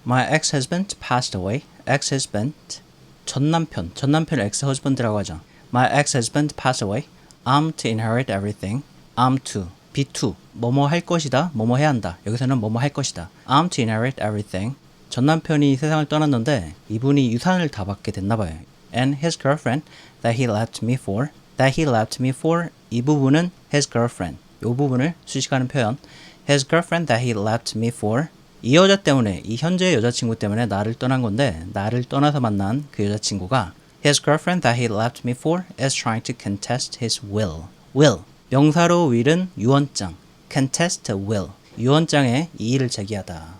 My ex-husband passed away. ex-husband 전남편을 ex-husband라고 하죠. My ex-husband passed away. I'm to inherit everything. I'm to be to 뭐뭐 할 것이다. 뭐뭐 해야 한다. 여기서는 뭐뭐 할 것이다. I'm to inherit everything. 전 남편이 세상을 떠났는데 이분이 유산을 다 받게 됐나 봐요. And his girlfriend that he left me for 이 부분은 his girlfriend. 이 부분을 수식하는 표현. His girlfriend that he left me for 이 여자 때문에 이 현재의 여자친구 때문에 나를 떠난 건데 나를 떠나서 만난 그 여자친구가 His girlfriend that he left me for is trying to contest his will. 명사로 will은 유언장. contest will. 유언장에 이의를 제기하다.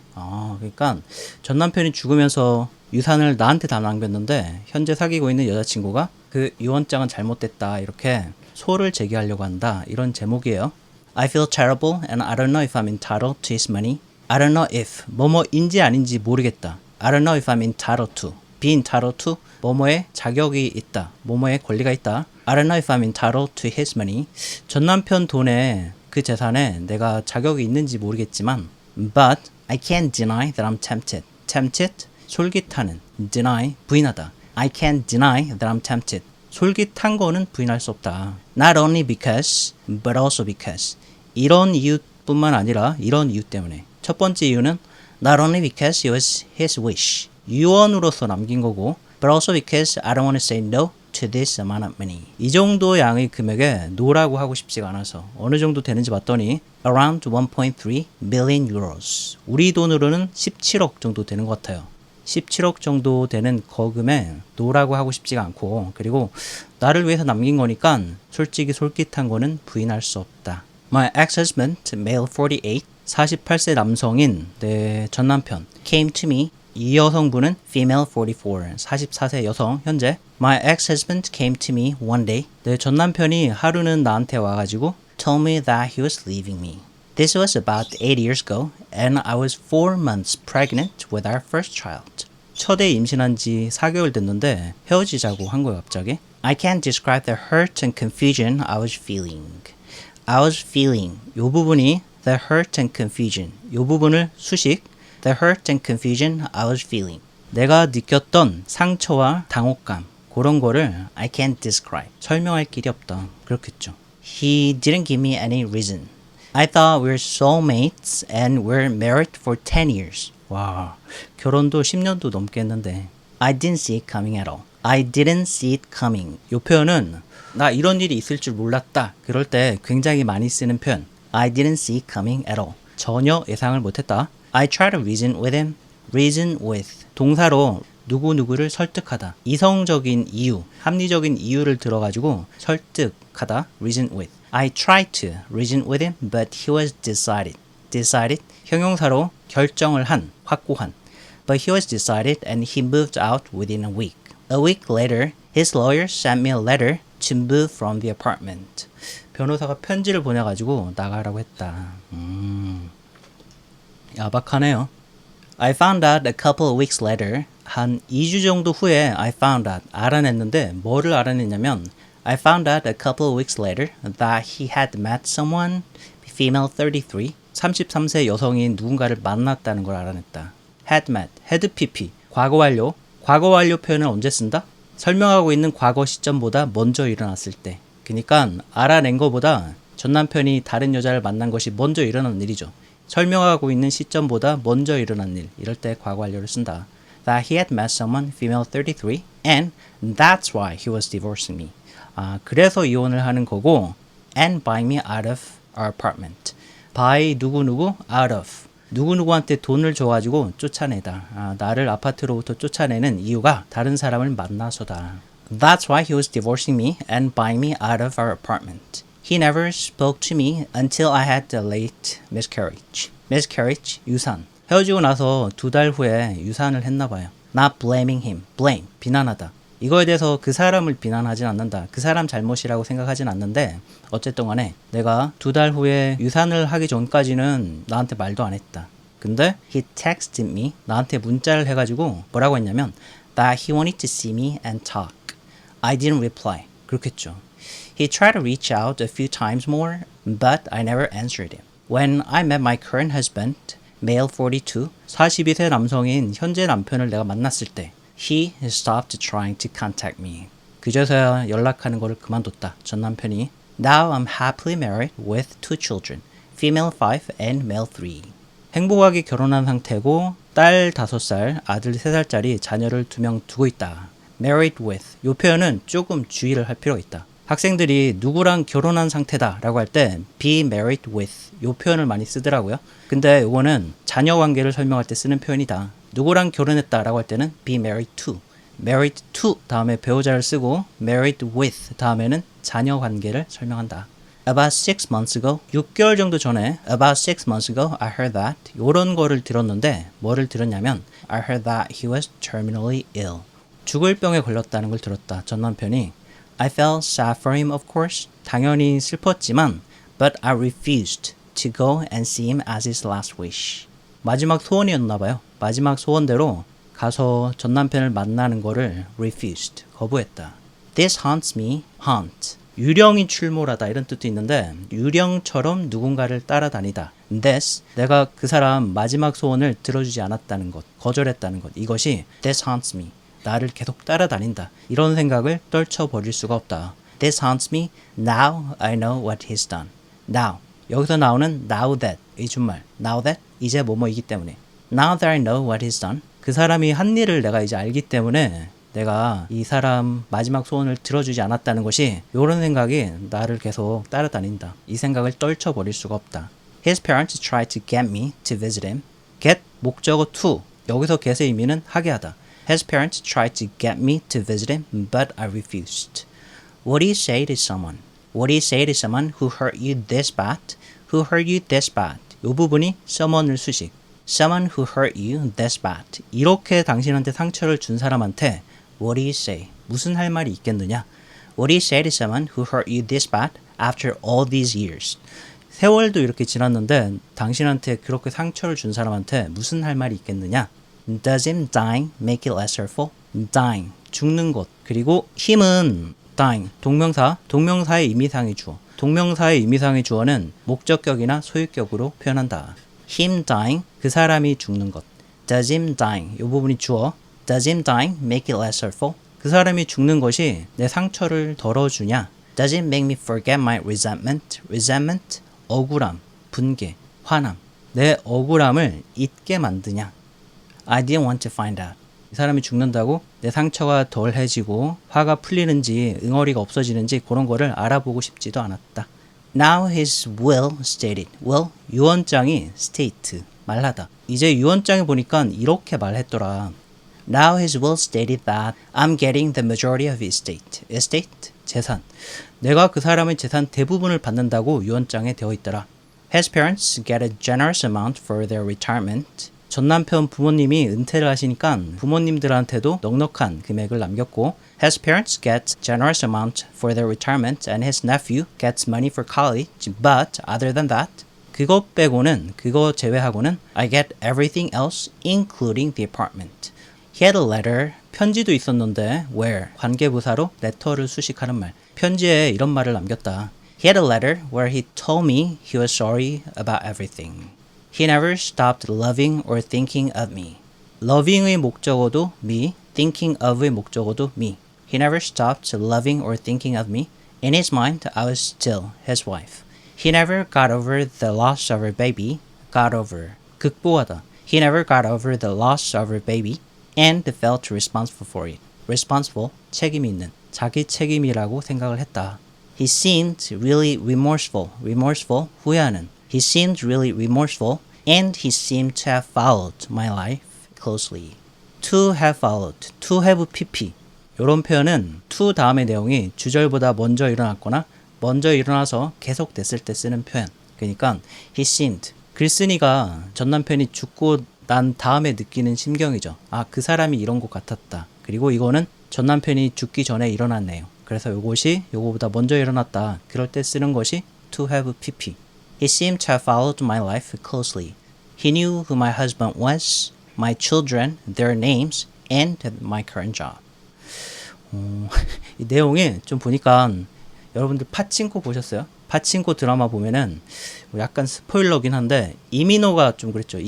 그러니까 전 남편이 죽으면서 유산을 나한테 다 남겼는데 현재 사귀고 있는 여자친구가 그 유언장은 잘못됐다 이렇게 소를 제기하려고 한다. 이런 제목이에요. I feel terrible and I don't know if I'm entitled to his money. I don't know if 뭐뭐인지 아닌지 모르겠다. I don't know if I'm entitled to. be entitled to 뭐뭐의 자격이 있다. 뭐뭐의 권리가 있다. I don't know if I'm entitled to his money. 전 남편 돈에 그 재산에 내가 자격이 있는지 모르겠지만 But I can't deny that I'm tempted. tempted? 솔깃하는. deny, 부인하다. I can't deny that I'm tempted. 솔깃한 거는 부인할 수 없다. Not only because, but also because. 이런 이유뿐만 아니라 이런 이유 때문에. 첫 번째 이유는 Not only because it was his wish. 유언으로서 남긴 거고 But also because I don't want to say no to this amount of money. 이 정도 양의 금액에 no라고 하고 싶지가 않아서 어느 정도 되는지 봤더니 around 1.3 billion euros. 우리 돈으로는 17억 정도 되는 것 같아요. 17억 정도 되는 거금에 no라고 하고 싶지가 않고 그리고 나를 위해서 남긴 거니까 솔직히 솔깃한 거는 부인할 수 없다. My ex-husband, male 48, 48세 남성인 내 전 남편 came to me. 이 여성분은 female 44, 44세 여성 현재 My ex-husband came to me one day. 내 전 남편이 하루는 나한테 와가지고 told me that he was leaving me. This was about 8 years ago and I was 4 months pregnant with our first child. 첫애 임신한 지 4개월 됐는데 헤어지자고 한 거예요 갑자기. I can't describe the hurt and confusion I was feeling. I was feeling 요 부분이 the hurt and confusion 요 부분을 수식 The hurt and confusion I was feeling. 내가 느꼈던 상처와 당혹감 그런 거를 I can't describe. 설명할 길이 없다. 그렇겠죠. He didn't give me any reason. I thought we were soulmates and we're married for 10 years. 와, 결혼도 10년도 넘게 했는데 I didn't see it coming at all. I didn't see it coming. 이 표현은 나 이런 일이 있을 줄 몰랐다. 그럴 때 굉장히 많이 쓰는 표현. I didn't see it coming at all. 전혀 예상을 못했다. I try to reason with him. reason with. 동사로 누구누구를 설득하다. 이성적인 이유, 합리적인 이유를 들어가지고 설득하다. reason with. I tried to reason with him, but he was decided. decided. 형용사로 결정을 한, 확고한. But he was decided and he moved out within a week. A week later, his lawyer sent me a letter to move from the apartment. 변호사가 편지를 보내가지고 나가라고 했다. 야박하네요. I found out a couple of weeks later. 한 2주 정도 후에 I found out. 알아냈는데 뭐를 알아냈냐면 I found out a couple of weeks later that he had met someone, female 33. 33세 여성인 누군가를 만났다는 걸 알아냈다. had met, had pp. 과거 완료. 과거 완료 표현을 언제 쓴다? 설명하고 있는 과거 시점보다 먼저 일어났을 때. 그러니까 알아낸 것보다 전 남편이 다른 여자를 만난 것이 먼저 일어난 일이죠. 설명하고 있는 시점보다 먼저 일어난 일. 이럴 때 과거 완료를 쓴다. That he had met someone, female 33, and that's why he was divorcing me. 그래서 이혼을 하는 거고 and buying me out of our apartment. by 누구누구 out of. 누구누구한테 돈을 줘가지고 쫓아내다. 나를 아파트로부터 쫓아내는 이유가 다른 사람을 만나서다. That's why he was divorcing me and buying me out of our apartment. He never spoke to me until I had the late miscarriage. miscarriage, 유산. 헤어지고 나서 2달 후에 유산을 했나 봐요. Not blaming him. blame, 비난하다. 이거에 대해서 그 사람을 비난하진 않는다. 그 사람 잘못이라고 생각하진 않는데 어쨌든 간에 내가 2달 후에 유산을 하기 전까지는 나한테 말도 안 했다. 근데 he texted me. 나한테 문자를 해가지고 뭐라고 했냐면 that he wanted to see me and talk. I didn't reply. 그렇겠죠. He tried to reach out a few times more, but I never answered him. When I met my current husband, male 42, 42세 남성인 현재 남편을 내가 만났을 때 he stopped trying to contact me. 그제서야 연락하는 거를 그만뒀다. 전 남편이 Now I'm happily married with 2 children, female 5 and male 3. 행복하게 결혼한 상태고 딸 5살, 아들 3살짜리 자녀를 2명 두고 있다. married with. 이 표현은 조금 주의를 할 필요가 있다. 학생들이 누구랑 결혼한 상태다 라고 할 때 be married with 이 표현을 많이 쓰더라고요. 근데 이거는 자녀 관계를 설명할 때 쓰는 표현이다. 누구랑 결혼했다 라고 할 때는 be married to. married to 다음에 배우자를 쓰고 married with 다음에는 자녀 관계를 설명한다. About 6 months ago, 6개월 정도 전에 About 6 months ago, I heard that 이런 거를 들었는데 뭐를 들었냐면 I heard that he was terminally ill. 죽을 병에 걸렸다는 걸 들었다. 전 남편이 I felt sad for him, of course. 당연히 슬펐지만 But I refused to go and see him as his last wish. 마지막 소원이었나 봐요. 마지막 소원대로 가서 전 남편을 만나는 거를 refused, 거부했다. This haunts me, haunt. 유령이 출몰하다 이런 뜻도 있는데 유령처럼 누군가를 따라다니다. This, 내가 그 사람 마지막 소원을 들어주지 않았다는 것, 거절했다는 것. 이것이 this haunts me. 나를 계속 따라다닌다. 이런 생각을 떨쳐버릴 수가 없다. This haunts me. Now I know what he's done. Now. 여기서 나오는 now that 이 준말. Now that 이제 뭐뭐이기 때문에. Now that I know what he's done. 그 사람이 한 일을 내가 이제 알기 때문에 내가 이 사람 마지막 소원을 들어주지 않았다는 것이 이런 생각이 나를 계속 따라다닌다. 이 생각을 떨쳐버릴 수가 없다. His parents tried to get me to visit him. get 목적어 to. 여기서 get의 의미는 하게 하다. His parents tried to get me to visit him, but I refused. What do you say to someone? What do you say to someone who hurt you this bad? Who hurt you this bad? 이 부분이 someone을 수식. Someone who hurt you this bad. 이렇게 당신한테 상처를 준 사람한테 What do you say? 무슨 할 말이 있겠느냐? What do you say to someone who hurt you this bad after all these years? 세월도 이렇게 지났는데 당신한테 그렇게 상처를 준 사람한테 무슨 할 말이 있겠느냐? Does him dying make it less hurtful? dying, 죽는 것. 그리고 him은 dying, 동명사, 동명사의 의미상의 주어. 동명사의 의미상의 주어는 목적격이나 소유격으로 표현한다. him dying, 그 사람이 죽는 것. Does him dying, 이 부분이 주어. Does him dying make it less hurtful? 그 사람이 죽는 것이 내 상처를 덜어주냐? Does it make me forget my resentment? resentment, 억울함, 분개, 화남. 내 억울함을 잊게 만드냐? I didn't want to find out. 이 사람이 죽는다고 내 상처가 덜해지고 화가 풀리는지 응어리가 없어지는지 그런 거를 알아보고 싶지도 않았다. Now his will stated. will, 유언장이 state, 말하다. 이제 유언장에 보니까 이렇게 말했더라. Now his will stated that I'm getting the majority of his estate. estate, 재산. 내가 그 사람의 재산 대부분을 받는다고 유언장에 되어 있더라. His parents get a generous amount for their retirement. 전 남편 부모님이 은퇴를 하시니까 부모님들한테도 넉넉한 금액을 남겼고 His parents get generous amount for their retirement and his nephew gets money for college. But other than that, 그거 빼고는, 그거 제외하고는 I get everything else including the apartment. He had a letter, 편지도 있었는데 where, 관계부사로 letter를 수식하는 말. 편지에 이런 말을 남겼다. He had a letter where he told me he was sorry about everything. He never stopped loving or thinking of me. loving의 목적어도 me, thinking of의 목적어도 me. He never stopped loving or thinking of me. In his mind, I was still his wife. He never got over the loss of her baby. got over, 극복하다. He never got over the loss of her baby and felt responsible for it. responsible, 책임 있는, 자기 책임이라고 생각을 했다. He seemed really remorseful. remorseful, 후회하는. He seemed really remorseful and he seemed to have followed my life closely. To have followed, to have pp. 이런 표현은 to 다음의 내용이 주절보다 먼저 일어났거나 먼저 일어나서 계속됐을 때 쓰는 표현. 그러니까 he seemed. 글쓴이가 전 남편이 죽고 난 다음에 느끼는 심경이죠. 아, 그 사람이 이런 것 같았다. 그리고 이거는 전 남편이 죽기 전에 일어났네요. 그래서 이것이 요거보다 먼저 일어났다. 그럴 때 쓰는 것이 to have pp. He seemed to have followed my life closely. He knew who my husband was, my children, their names, and my current job. 이 내용이 좀 보니까 여러분들 파친코 보셨어요? 파친코 드라마 보면은 약간 스포일러긴 한데 이민호가 좀 그랬죠.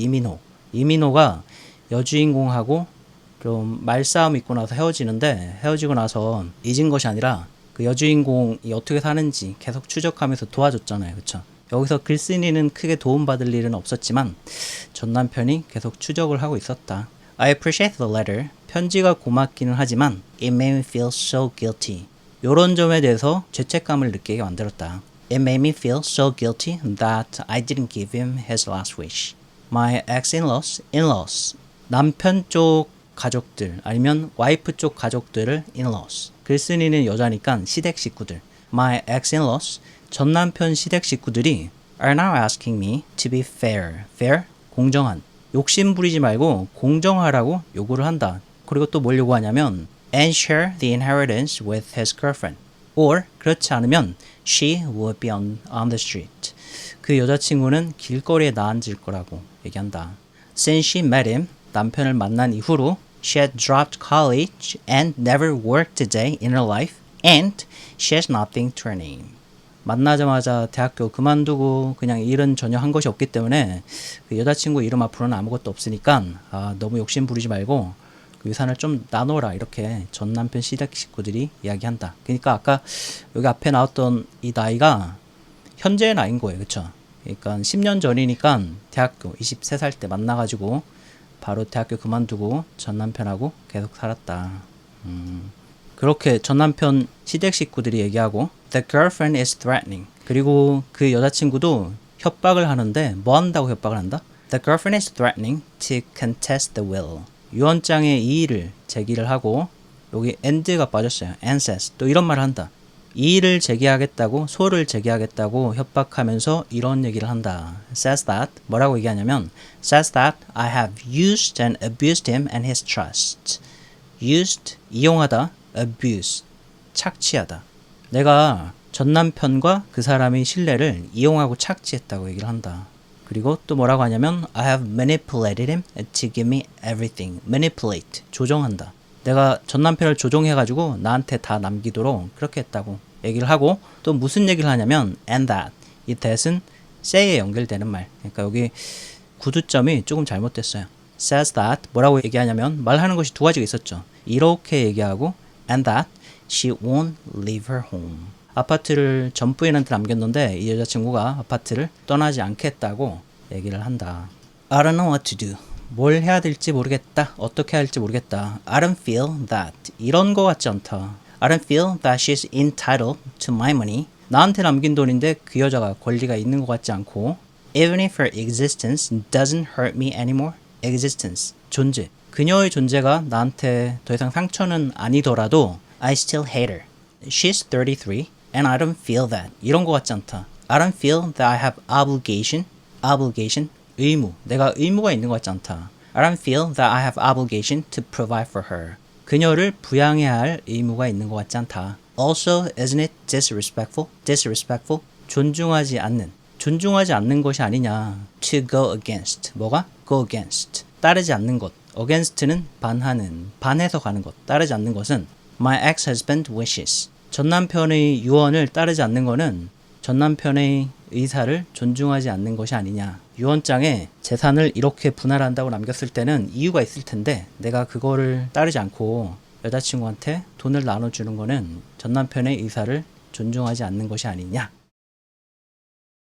이민호가 여주인공하고 좀 말싸움 있고 나서 헤어지는데 헤어지고 나서 잊은 것이 아니라 그 여주인공이 어떻게 사는지 계속 추적하면서 도와줬잖아요. 그쵸? 여기서 글쓴이는 크게 도움받을 일은 없었지만 전 남편이 계속 추적을 하고 있었다. I appreciate the letter. 편지가 고맙기는 하지만 It made me feel so guilty. 요런 점에 대해서 죄책감을 느끼게 만들었다. It made me feel so guilty that I didn't give him his last wish. My in-laws, 남편 쪽 가족들 아니면 와이프 쪽 가족들을 in-laws. 글쓴이는 여자니까 시댁 식구들. My ex-in-laws, 전 남편 시댁 식구들이 are now asking me to be fair. fair? 공정한. 욕심 부리지 말고 공정하라고 요구를 한다. 그리고 또 뭘 요구하냐면 and share the inheritance with his girlfriend. or 그렇지 않으면 she would be on the street. 그 여자친구는 길거리에 나앉을 거라고 얘기한다. Since she met him, 남편을 만난 이후로 she had dropped college and never worked a day in her life and she has nothing to her name. 만나자마자 대학교 그만두고 그냥 일은 전혀 한 것이 없기 때문에 그 여자친구 이름 앞으로는 아무것도 없으니까 너무 욕심 부리지 말고 그 유산을 좀 나눠라 이렇게 전 남편 시댁 식구들이 이야기한다. 그러니까 아까 여기 앞에 나왔던 이 나이가 현재의 나이인 거예요. 그쵸? 그러니까 10년 전이니까 대학교 23살 때 만나가지고 바로 대학교 그만두고 전 남편하고 계속 살았다. 그렇게 전 남편 시댁 식구들이 얘기하고 The girlfriend is threatening. 그리고 그 여자친구도 협박을 하는데 뭐 한다고 협박을 한다? The girlfriend is threatening to contest the will. 유언장의 이의를 제기를 하고 여기 and가 빠졌어요. and says. 또 이런 말을 한다. 이의를 제기하겠다고 소를 제기하겠다고 협박하면서 이런 얘기를 한다. Says that. 뭐라고 얘기하냐면 Says that I have used and abused him and his trust. Used, 이용하다. Abuse, 착취하다. 내가 전 남편과 그 사람의 신뢰를 이용하고 착취했다고 얘기를 한다. 그리고 또 뭐라고 하냐면 I have manipulated him to give me everything. Manipulate, 조종한다. 내가 전 남편을 조종해가지고 나한테 다 남기도록 그렇게 했다고 얘기를 하고 또 무슨 얘기를 하냐면 and that. 이 that은 say에 연결되는 말. 그러니까 여기 구두점이 조금 잘못됐어요. says that 뭐라고 얘기하냐면 말하는 것이 두 가지가 있었죠. 이렇게 얘기하고 and that she won't leave her home. 아파트를 전 부인한테 남겼는데 이 여자친구가 아파트를 떠나지 않겠다고 얘기를 한다. I don't know what to do. 뭘 해야 될지 모르겠다. 어떻게 할지 모르겠다. I don't feel that. 이런 거 같지 않다. I don't feel that she's entitled to my money. 나한테 남긴 돈인데 그 여자가 권리가 있는 것 같지 않고 Even if her existence doesn't hurt me anymore. Existence, 존재. 그녀의 존재가 나한테 더 이상 상처는 아니더라도 I still hate her. She's 33 and I don't feel that. 이런 거 같지 않다. I don't feel that I have obligation. Obligation, 의무. 내가 의무가 있는 것 같지 않다. I don't feel that I have obligation to provide for her. 그녀를 부양해야 할 의무가 있는 것 같지 않다. Also, isn't it disrespectful? Disrespectful? 존중하지 않는 것이 아니냐. To go against. 뭐가? Go against. 따르지 않는 것. Against는 반하는, 반해서 가는 것. 따르지 않는 것은 My ex-husband wishes. 전 남편의 유언을 따르지 않는 것은 전 남편의 의사를 존중하지 않는 것이 아니냐. 유언장에 재산을 이렇게 분할한다고 남겼을 때는 이유가 있을 텐데 내가 그거를 따르지 않고 여자친구한테 돈을 나눠주는 거는 전 남편의 의사를 존중하지 않는 것이 아니냐.